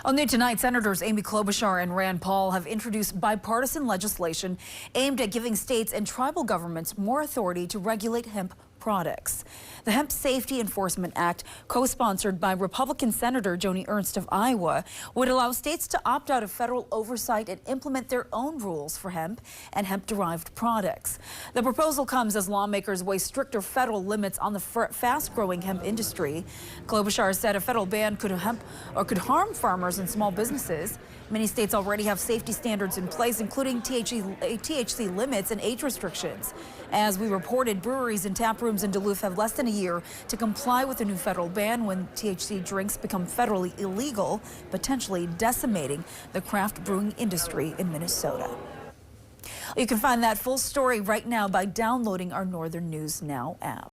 On New Tonight, Senators Amy Klobuchar and Rand Paul have introduced bipartisan legislation aimed at giving states and tribal governments more authority to regulate hemp products. The Hemp Safety Enforcement Act, co-sponsored by Republican Senator Joni Ernst of Iowa, would allow states to opt out of federal oversight and implement their own rules for hemp and hemp-derived products. The proposal comes as lawmakers weigh stricter federal limits on the fast-growing hemp industry. Klobuchar said a federal ban could harm farmers and small businesses. Many states already have safety standards in place, including THC limits and age restrictions. As we reported, breweries and tap rooms in Duluth have less than a year to comply with a new federal ban when THC drinks become federally illegal, potentially decimating the craft brewing industry in Minnesota. You can find that full story right now by downloading our Northern News Now app.